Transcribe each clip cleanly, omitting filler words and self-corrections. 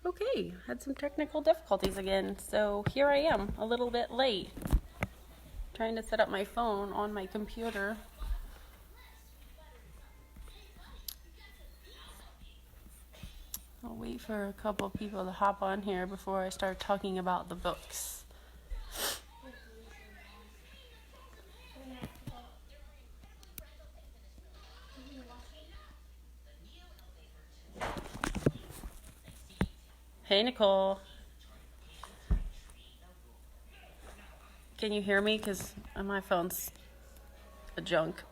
Okay, had some technical difficulties again, so here I am, a little bit late, trying to set up my phone on my computer. I'll wait for a couple people to hop on here before I start talking about the books. Hey, Nicole. Can you hear me? Because my phone's a junk.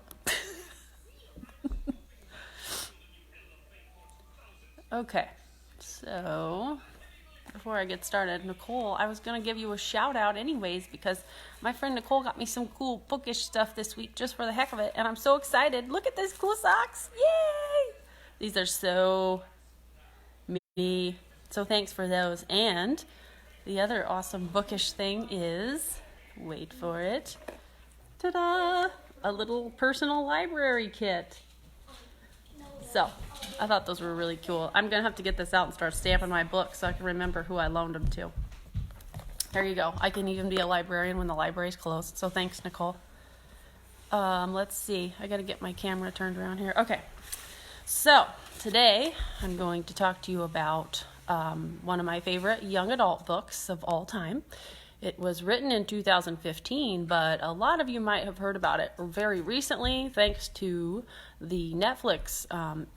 Okay, so before I get started, Nicole, I was going to give you a shout out anyways because my friend Nicole got me some cool bookish stuff this week just for the heck of it, and I'm so excited. Look at these cool socks. Yay! These are so me. So thanks for those. And the other awesome bookish thing is, wait for it, ta-da, a little personal library kit. So I thought those were really cool. I'm going to have to get this out and start stamping my books so I can remember who I loaned them to. There you go. I can even be a librarian when the library's closed. So thanks, Nicole. Let's see. I got to get my camera turned around here. Okay. So today I'm going to talk to you about one of my favorite young adult books of all time. It was written in 2015, but a lot of you might have heard about it very recently thanks to the Netflix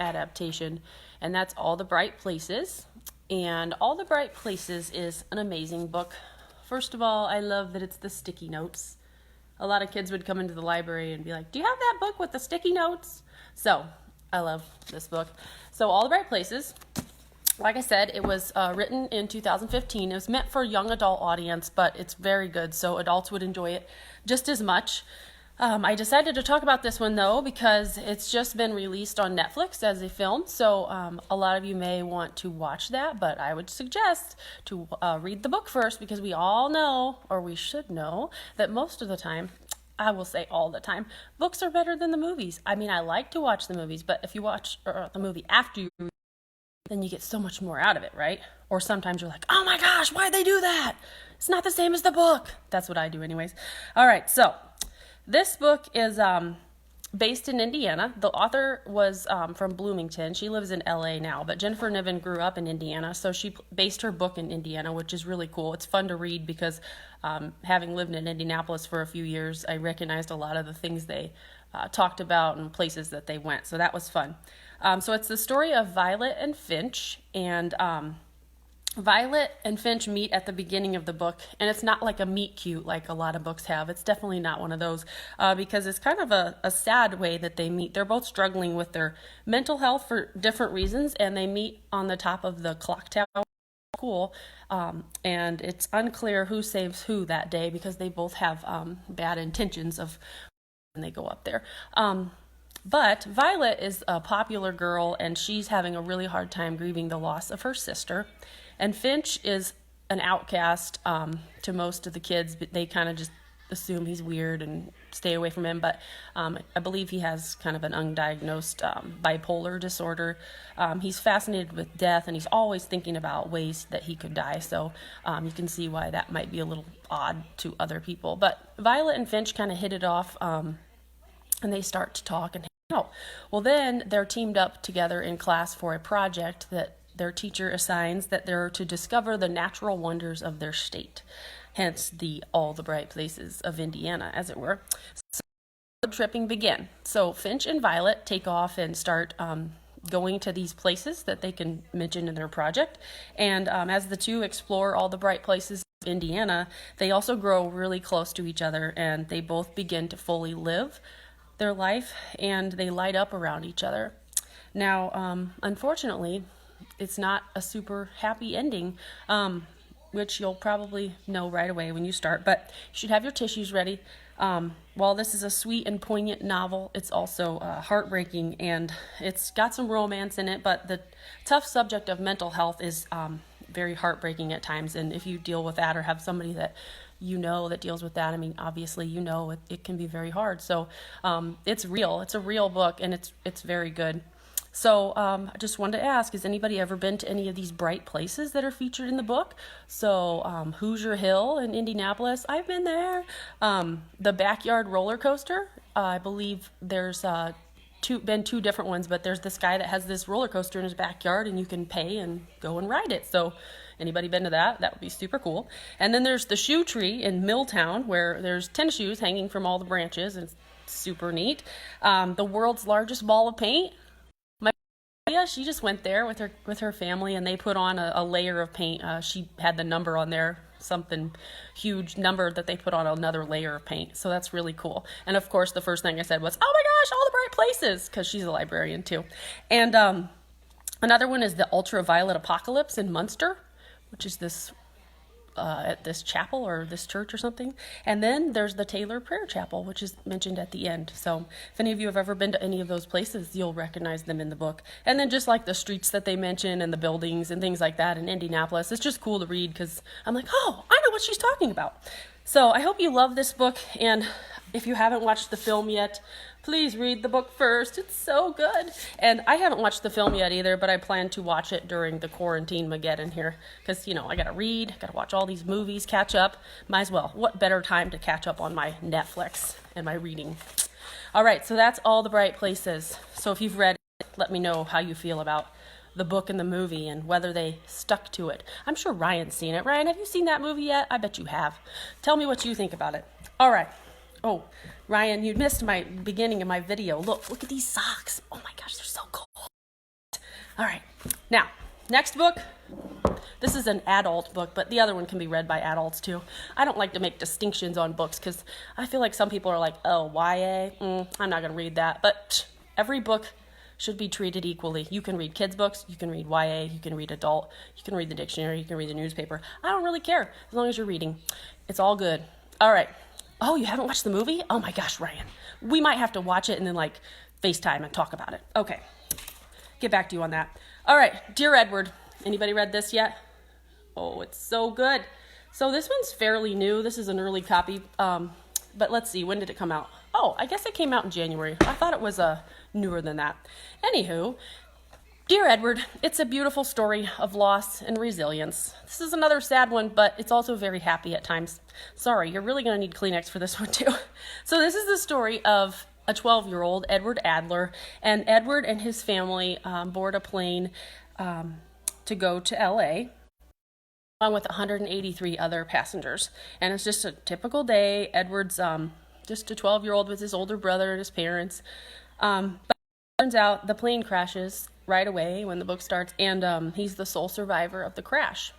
adaptation, and that's All the Bright Places. And All the Bright Places is an amazing book. First of all, I love that it's the sticky notes. A lot of kids would come into the library and be like, "Do you have that book with the sticky notes?" So I love this book. So All the Bright Places, like I said, it was written in 2015. It was meant for a young adult audience, but it's very good, so adults would enjoy it just as much. I decided to talk about this one, though, because it's just been released on Netflix as a film, so a lot of you may want to watch that, but I would suggest to read the book first, because we all know, or we should know, that most of the time, I will say all the time, books are better than the movies. I mean, I like to watch the movies, but if you watch the movie after you read, then you get so much more out of it, right? Or sometimes you're like, oh my gosh, why'd they do that? It's not the same as the book. That's what I do anyways. All right, so this book is based in Indiana. The author was from Bloomington. She lives in LA now, but Jennifer Niven grew up in Indiana, so she based her book in Indiana, which is really cool. It's fun to read because having lived in Indianapolis for a few years, I recognized a lot of the things they talked about and places that they went, so that was fun. So it's the story of Violet and Finch, and Violet and Finch meet at the beginning of the book, and it's not like a meet cute like a lot of books have. It's definitely not one of those because it's kind of a sad way that they meet. They're both struggling with their mental health for different reasons, and they meet on the top of the clock tower school, and it's unclear who saves who that day because they both have bad intentions of when they go up there. But Violet is a popular girl, and she's having a really hard time grieving the loss of her sister. And Finch is an outcast to most of the kids, but they kind of just assume he's weird and stay away from him. But I believe he has kind of an undiagnosed bipolar disorder. He's fascinated with death, and he's always thinking about ways that he could die. So you can see why that might be a little odd to other people. But Violet and Finch kind of hit it off, and they start to talk and hang out. Well, then they're teamed up together in class for a project that their teacher assigns, that they're to discover the natural wonders of their state, hence the All the Bright Places of Indiana, as it were. So the tripping begin. So Finch and Violet take off and start going to these places that they can mention in their project, and as the two explore all the bright places of Indiana, they also grow really close to each other, and they both begin to fully live their life, and they light up around each other. Now, unfortunately, it's not a super happy ending, which you'll probably know right away when you start, but you should have your tissues ready. While this is a sweet and poignant novel, it's also heartbreaking, and it's got some romance in it, but the tough subject of mental health is very heartbreaking at times, and if you deal with that or have somebody that you know that deals with that, I mean, obviously, you know, it can be very hard. So it's real. It's a real book, and it's very good. So I just wanted to ask, has anybody ever been to any of these bright places that are featured in the book? So Hoosier Hill in Indianapolis, I've been there. The Backyard Roller Coaster, I believe there's been two different ones, but there's this guy that has this roller coaster in his backyard and you can pay and go and ride it. So anybody been to that? That would be super cool. And then there's the Shoe Tree in Milltown, where there's tennis shoes hanging from all the branches, and it's super neat. The world's largest ball of paint. Yeah, she just went there with her family, and they put on a layer of paint. She had the number on there, something huge number that they put on another layer of paint. So that's really cool. And of course, the first thing I said was, "Oh my gosh, all the bright places," because she's a librarian too. And another one is the Ultraviolet Apocalypse in Munster, which is this at this chapel or this church or something. And then there's the Taylor Prayer Chapel, which is mentioned at the end. So if any of you have ever been to any of those places, you'll recognize them in the book. And then just like the streets that they mention and the buildings and things like that in Indianapolis, it's just cool to read because I'm like, oh, I know what she's talking about. So I hope you love this book, and if you haven't watched the film yet, please read the book first. It's so good. And I haven't watched the film yet either, but I plan to watch it during the quarantine Mageddon here because, I got to read, got to watch all these movies, catch up. Might as well. What better time to catch up on my Netflix and my reading? All right, so that's all the bright places. So if you've read it, let me know how you feel about the book and the movie and whether they stuck to it. I'm sure Ryan's seen it. Ryan, have you seen that movie yet? I bet you have. Tell me what you think about it. All right. Oh, Ryan, you missed my beginning of my video. Look at these socks. Oh my gosh, they're so cool. All right. Now, next book. This is an adult book, but the other one can be read by adults too. I don't like to make distinctions on books because I feel like some people are like, oh, YA? I'm not going to read that. But every book should be treated equally. You can read kids' books, you can read YA, you can read adult, you can read the dictionary, you can read the newspaper. I don't really care as long as you're reading. It's all good. All right. Oh, you haven't watched the movie? Oh my gosh, Ryan. We might have to watch it and then FaceTime and talk about it. Okay. Get back to you on that. All right. Dear Edward. Anybody read this yet? Oh, it's so good. So this one's fairly new. This is an early copy. But let's see. When did it come out? Oh, I guess it came out in January. I thought it was newer than that. Anywho, Dear Edward, it's a beautiful story of loss and resilience. This is another sad one, but it's also very happy at times. Sorry, you're really going to need Kleenex for this one too. So this is the story of a 12-year-old, Edward Adler, and Edward and his family board a plane to go to LA, along with 183 other passengers. And it's just a typical day. Edward's just a 12-year-old with his older brother and his parents. But it turns out the plane crashes right away when the book starts, and he's the sole survivor of the crash.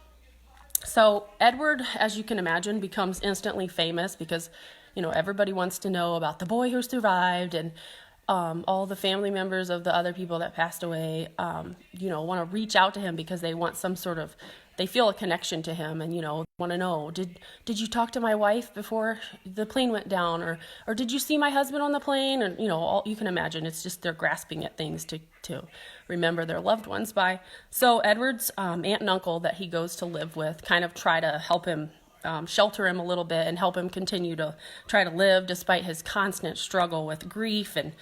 So Edward, as you can imagine, becomes instantly famous because, everybody wants to know about the boy who survived, and all the family members of the other people that passed away, want to reach out to him because they want they feel a connection to him and, want to know, did you talk to my wife before the plane went down? Or did you see my husband on the plane? And, all you can imagine, it's just they're grasping at things to remember their loved ones by. So Edward's aunt and uncle that he goes to live with kind of try to help him, shelter him a little bit and help him continue to try to live despite his constant struggle with grief and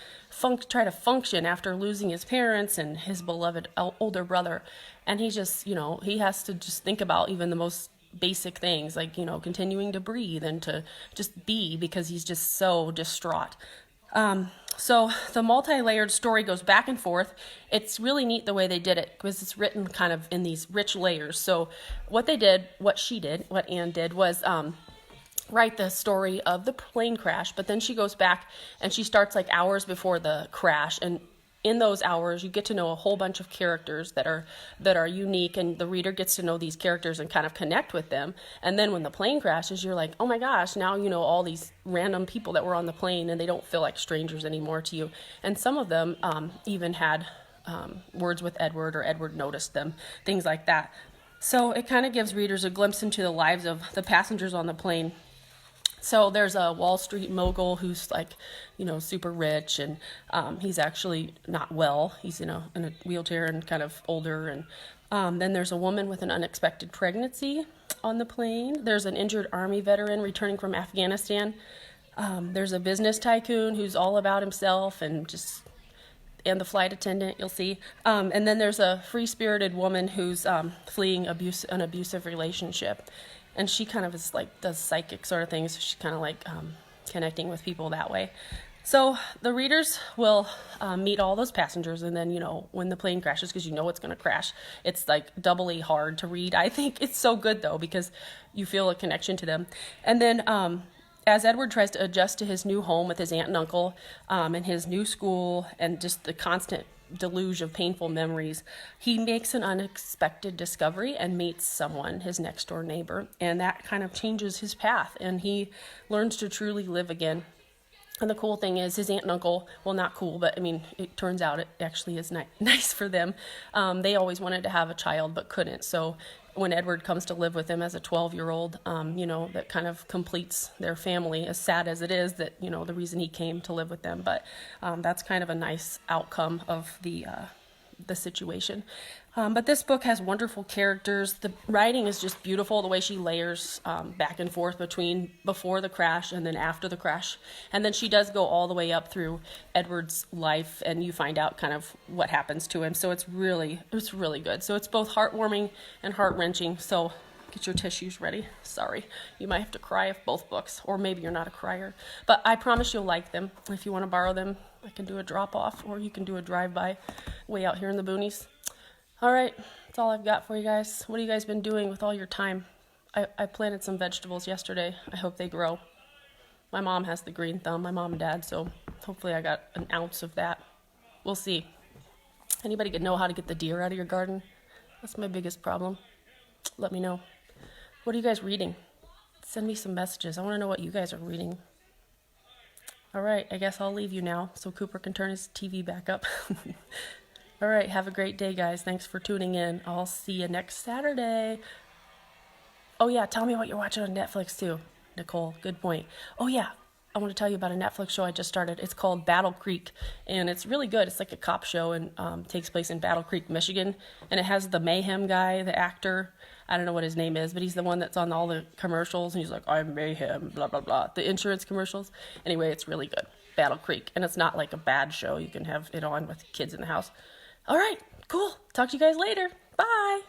try to function after losing his parents and his beloved older brother. And he just, he has to just think about even the most basic things like, continuing to breathe and to just be because he's just so distraught. So the multi-layered story goes back and forth. It's really neat the way they did it because it's written kind of in these rich layers. So what Anne did was write the story of the plane crash, but then she goes back and she starts hours before the crash, and in those hours you get to know a whole bunch of characters that are unique, and the reader gets to know these characters and kind of connect with them. And then when the plane crashes, you're like, oh my gosh, now you know all these random people that were on the plane and they don't feel like strangers anymore to you. And some of them even had words with Edward, or Edward noticed them, things like that. So it kind of gives readers a glimpse into the lives of the passengers on the plane. So there's a Wall Street mogul who's super rich, and he's actually not well. He's in a wheelchair and kind of older. And then there's a woman with an unexpected pregnancy on the plane. There's an injured Army veteran returning from Afghanistan. There's a business tycoon who's all about himself, and just and the flight attendant, you'll see. And then there's a free-spirited woman who's fleeing an abusive relationship. And she kind of is like, does psychic sort of things. So she's kind of like connecting with people that way. So the readers will meet all those passengers, and then, when the plane crashes, because it's going to crash, it's like doubly hard to read. I think it's so good, though, because you feel a connection to them. And then as Edward tries to adjust to his new home with his aunt and uncle and his new school and just the constant deluge of painful memories, he makes an unexpected discovery and meets someone, his next door neighbor, and that kind of changes his path, and he learns to truly live again. And the cool thing is his aunt and uncle, well, not cool, but it turns out it actually is nice for them. They always wanted to have a child but couldn't. So when Edward comes to live with them as a 12-year-old, that kind of completes their family, as sad as it is that, the reason he came to live with them. But that's kind of a nice outcome of the situation. But this book has wonderful characters. The writing is just beautiful, the way she layers back and forth between before the crash and then after the crash. And then she does go all the way up through Edward's life, and you find out kind of what happens to him. So it's really good. So it's both heartwarming and heart-wrenching. So get your tissues ready. Sorry, you might have to cry if both books, or maybe you're not a crier. But I promise you'll like them. If you want to borrow them, I can do a drop-off, or you can do a drive-by way out here in the boonies. All right, that's all I've got for you guys. What have you guys been doing with all your time? I planted some vegetables yesterday. I hope they grow. My mom has the green thumb, my mom and dad, so hopefully I got an ounce of that. We'll see. Anybody know how to get the deer out of your garden? That's my biggest problem. Let me know. What are you guys reading? Send me some messages. I want to know what you guys are reading. All right, I guess I'll leave you now so Cooper can turn his TV back up. All right, have a great day, guys. Thanks for tuning in. I'll see you next Saturday. Oh, yeah, tell me what you're watching on Netflix, too, Nicole. Good point. Oh, yeah, I want to tell you about a Netflix show I just started. It's called Battle Creek, and it's really good. It's like a cop show, and takes place in Battle Creek, Michigan, and it has the Mayhem guy, the actor. I don't know what his name is, but he's the one that's on all the commercials, and he's like, I'm Mayhem, blah, blah, blah, the insurance commercials. Anyway, it's really good, Battle Creek, and it's not like a bad show. You can have it on with kids in the house. All right, cool. Talk to you guys later. Bye.